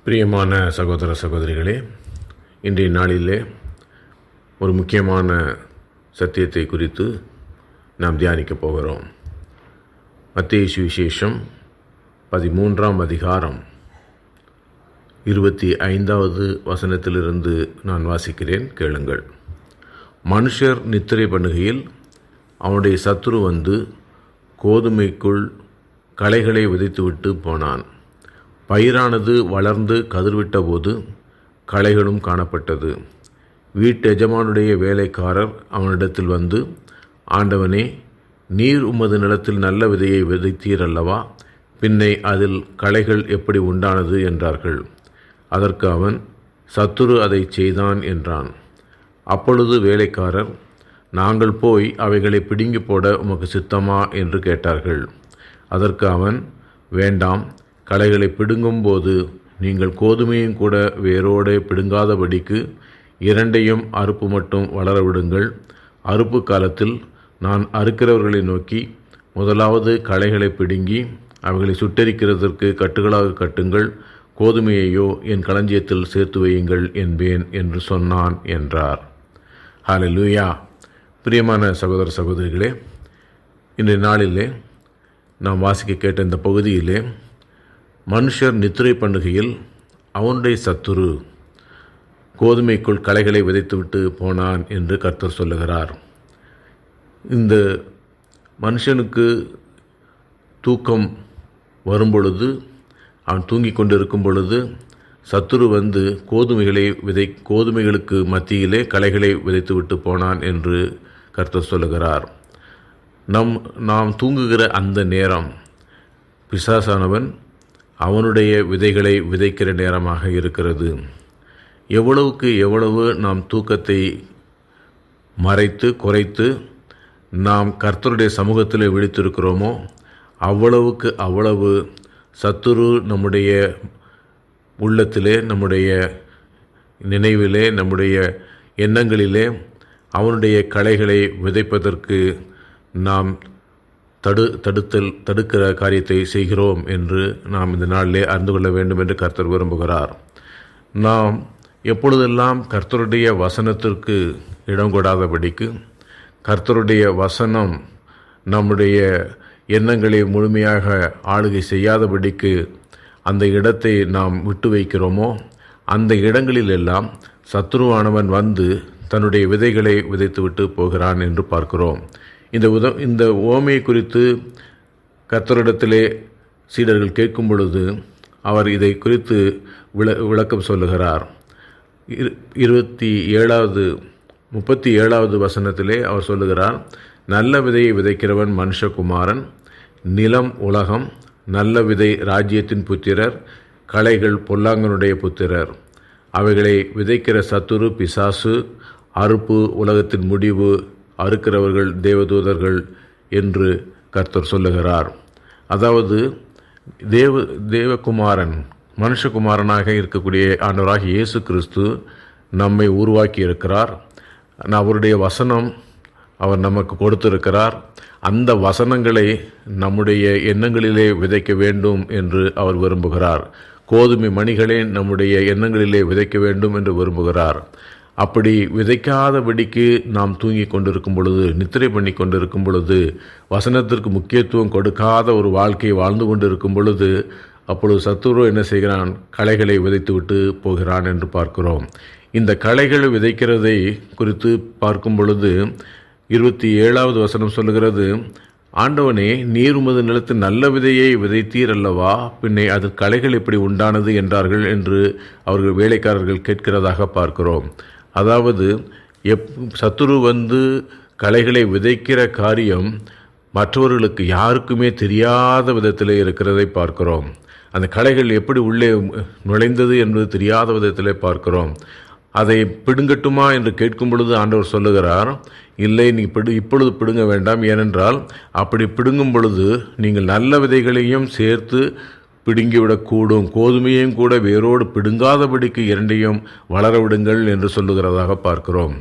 பிரியமான சகோதர சகோதரிகளே, இன்றைய நாளிலே ஒரு முக்கியமான சத்தியத்தை குறித்து நாம் தியானிக்கப் போகிறோம். மத்தேயு சுவிசேஷம் 13ஆம் அதிகாரம் 25வது வசனத்திலிருந்து நான் வாசிக்கிறேன், கேளுங்கள். மனுஷர் நித்திரை பண்ணுகையில் அவனுடைய சத்துரு வந்து கோதுமைக்குள் களைகளை விதைத்துவிட்டு போனான். பயிரானது வளர்ந்து கதிர்விட்ட போது களைகளும் காணப்பட்டது. வீட்டு எஜமானுடைய வேலைக்காரர் அவனிடத்தில் வந்து, ஆண்டவனே, நீர் உமது நிலத்தில் நல்ல விதையை விதைத்தீர் அல்லவா? பின்னை அதில் களைகள் எப்படி உண்டானது என்றார்கள். அதற்கு அவன், சத்துரு அதை செய்தான் என்றான். அப்பொழுது வேலைக்காரர், நாங்கள் போய் அவைகளை பிடுங்கி போட உமக்கு சித்தமா என்று கேட்டார்கள். அதற்கு அவன், வேண்டாம், களைகளை பிடுங்கும்போது நீங்கள் கோதுமையும் கூட வேரோடு பிடுங்காதபடிக்கு இரண்டையும் அறுப்பு மட்டும் வளர விடுங்கள். அறுப்பு காலத்தில் நான் அறுக்கிறவர்களை நோக்கி, முதலாவது களைகளை பிடுங்கி அவைகளை சுட்டெரிக்கிறதற்கு கட்டுகளாக கட்டுங்கள், கோதுமையையோ என் களஞ்சியத்தில் சேர்த்து வையுங்கள் என்பேன் என்று சொன்னான் என்றார். ஹல்லேலூயா. பிரியமான சகோதர சகோதரிகளே, இன்றைய நாளிலே நாம் வாசிக்க கேட்ட இந்த பகுதியிலே மனுஷர் நித்திரை பண்ணுகையில் அவனுடைய சத்துரு கோதுமைக்குள் களைகளை விதைத்துவிட்டு போனான் என்று கர்த்தர் சொல்லுகிறார். இந்த மனுஷனுக்கு தூக்கம் வரும்பொழுது, அவன் தூங்கிக் கொண்டிருக்கும் பொழுது சத்துரு வந்து கோதுமைகளுக்கு மத்தியிலே களைகளை விதைத்துவிட்டு போனான் என்று கர்த்தர் சொல்லுகிறார். நாம் தூங்குகிற அந்த நேரம் பிசாசானவன் அவனுடைய விதைகளை விதைக்கிற நேரமாக இருக்கிறது. எவ்வளவுக்கு எவ்வளவு நாம் தூக்கத்தை மறைத்து குறைத்து நாம் கர்த்தருடைய சமூகத்தில் விழித்திருக்கிறோமோ அவ்வளவுக்கு அவ்வளவு சத்துரு நம்முடைய உள்ளத்திலே, நம்முடைய நினைவிலே, நம்முடைய எண்ணங்களிலே அவனுடைய களைகளை விதைப்பதற்கு நாம் தடுக்கிற காரியத்தை செய்கிறோம் என்று நாம் இந்த நாளிலே அறிந்து கொள்ள வேண்டும் என்று கர்த்தர் விரும்புகிறார். நாம் எப்பொழுதெல்லாம் கர்த்தருடைய வசனத்திற்கு இடம் கொடாதபடிக்கு, கர்த்தருடைய வசனம் நம்முடைய எண்ணங்களை முழுமையாக ஆளுகை செய்யாதபடிக்கு அந்த இடத்தை நாம் விட்டு வைக்கிறோமோ, அந்த இடங்களிலெல்லாம் சத்துருவானவன் வந்து தன்னுடைய விதைகளை விதைத்துவிட்டு போகிறான் என்று பார்க்கிறோம். இந்த ஓமையை குறித்து கர்த்தரிடத்திலே சீடர்கள் கேட்கும் பொழுது அவர் இதை குறித்து விளக்கம் சொல்லுகிறார். 37வது வசனத்திலே அவர் சொல்லுகிறார், நல்ல விதையை விதைக்கிறவன் மனுஷகுமாரன், நிலம் உலகம், நல்ல விதை ராஜ்யத்தின் புத்திரர், களைகள் பொல்லாங்கனுடைய புத்திரர். அவைகளை விதைக்கிற சத்துரு பிசாசு, அறுப்பு உலகத்தின் முடிவு, அறுக்கிறவர்கள் தேவதூதர்கள் என்று கர்த்தர் சொல்லுகிறார். அதாவது தேவகுமாரன், மனுஷகுமாரனாக இருக்கக்கூடிய ஆண்டவராகிய இயேசு கிறிஸ்து நம்மை உருவாக்கி இருக்கிறார். அவருடைய வசனம் அவர் நமக்கு கொடுத்திருக்கிறார். அந்த வசனங்களை நம்முடைய எண்ணங்களிலே விதைக்க வேண்டும் என்று அவர் விரும்புகிறார். கோதுமை மணிகளே நம்முடைய எண்ணங்களிலே விதைக்க வேண்டும் என்று விரும்புகிறார். அப்படி விதைக்காதபடிக்கு நாம் தூங்கி கொண்டிருக்கும் பொழுது, நித்திரை பண்ணி கொண்டிருக்கும் பொழுது, வசனத்திற்கு முக்கியத்துவம் கொடுக்காத ஒரு வாழ்க்கையை வாழ்ந்து கொண்டிருக்கும் பொழுது, அப்பொழுது சத்துரு என்ன செய்கிறான்? களைகளை விதைத்துவிட்டு போகிறான் என்று பார்க்கிறோம். இந்த களைகளை விதைக்கிறதை குறித்து பார்க்கும் பொழுது 27வது வசனம் சொல்லுகிறது, ஆண்டவனே, நீர் உமது நிலத்தில் நல்ல விதையை விதைத்தீர் அல்லவா? பின்னை அது களைகள் எப்படி உண்டானது என்றார்கள் என்று அவர்கள் வேலைக்காரர்கள் கேட்கிறதாக பார்க்கிறோம். அதாவது சத்துரு வந்து களைகளை விதைக்கிற காரியம் மற்றவர்களுக்கு யாருக்குமே தெரியாத விதத்தில் இருக்கிறதை பார்க்கிறோம். அந்த களைகள் எப்படி உள்ளே நுழைந்தது என்பது தெரியாத விதத்தில் பார்க்கிறோம். அதை பிடுங்கட்டுமா என்று கேட்கும் பொழுது ஆண்டவர் சொல்லுகிறார், இல்லை, நீ இப்பொழுது பிடுங்க வேண்டாம். ஏனென்றால் அப்படி பிடுங்கும் பொழுது நீங்கள் நல்ல விதைகளையும் சேர்த்து பிடுங்கிவிடக்கூடும், கோதுமையையும் கூட வேரோடு பிடுங்காதபடிக்கு இரண்டையும் வளர விடுங்கள் என்று சொல்லுகிறதாக பார்க்கிறோம்.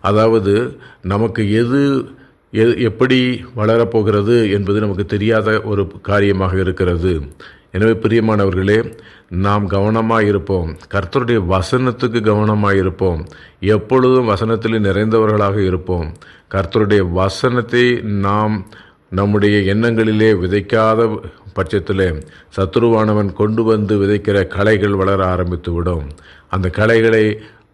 அதாவது நமக்கு எது எப்படி வளரப்போகிறது என்பது நமக்கு தெரியாத ஒரு காரியமாக இருக்கிறது. எனவே பிரியமானவர்களே, நாம் கவனமாக இருப்போம். கர்த்தருடைய வசனத்துக்கு கவனமாக இருப்போம். எப்பொழுதும் வசனத்தில் நிறைந்தவர்களாக இருப்போம். கர்த்தருடைய வசனத்தை நாம் நம்முடைய எண்ணங்களிலே விதைக்காத பட்சத்திலே சத்துருவானவன் கொண்டு வந்து விதைக்கிற களைகள் வளர ஆரம்பித்து விடும். அந்த களைகளை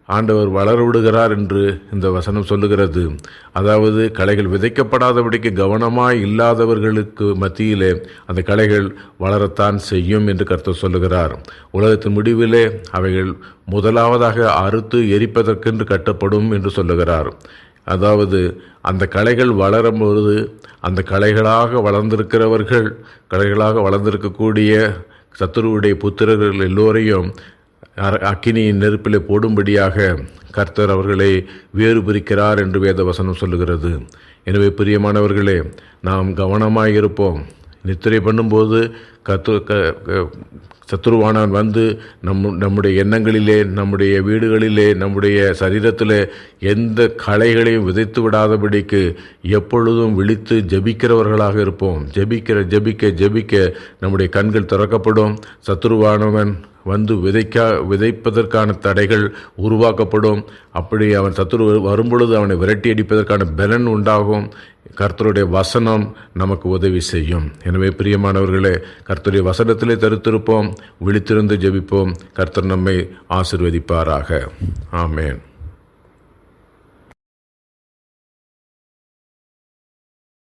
ஆண்டவர் வளர விடுகிறார் என்று இந்த வசனம் சொல்லுகிறது. அதாவது களைகள் விதைக்கப்படாதபடிக்கு கவனமாய் இல்லாதவர்களுக்கு மத்தியிலே அந்த களைகள் வளரத்தான் செய்யும் என்று கர்த்தர் சொல்லுகிறார். உலகத்தின் முடிவிலே அவைகள் முதலாவதாக அறுத்து எரிப்பதற்கென்று கட்டப்படும் என்று சொல்லுகிறார். அதாவது அந்த களைகள் வளரும் பொழுது அந்த களைகளாக வளர்ந்திருக்கக்கூடிய சத்துருவுடைய புத்திரர்கள் எல்லோரையும் அக்கினியின் நெருப்பிலே போடும்படியாக கர்த்தர் அவர்களை வேறு பிரிக்கிறார் என்று வேத வசனம் சொல்லுகிறது. எனவே பிரியமானவர்களே, நாம் கவனமாக இருப்போம். நித்திரை பண்ணும்போது சத்துருவானவன் வந்து நம்முடைய எண்ணங்களிலே, நம்முடைய வீடுகளிலே, நம்முடைய சரீரத்திலே எந்த களைகளையும் விதைத்து விடாதபடிக்கு எப்பொழுதும் விழித்து ஜெபிக்கிறவர்களாக இருப்போம். ஜெபிக்க நம்முடைய கண்கள் திறக்கப்படும். சத்துருவானவன் வந்து விதைப்பதற்கான தடைகள் உருவாக்கப்படும். அப்படி அவன் சத்துரு வரும்பொழுது அவனை விரட்டி அடிப்பதற்கான பலன் உண்டாகும். கர்த்தருடைய வசனம் நமக்கு உதவி செய்யும். எனவே பிரியமானவர்களே, கர்த்தருடைய வசனத்திலே தரித்திருப்போம், விழித்திருந்து ஜெபிப்போம். கர்த்தர் நம்மை ஆசீர்வதிப்பாராக. ஆமென்.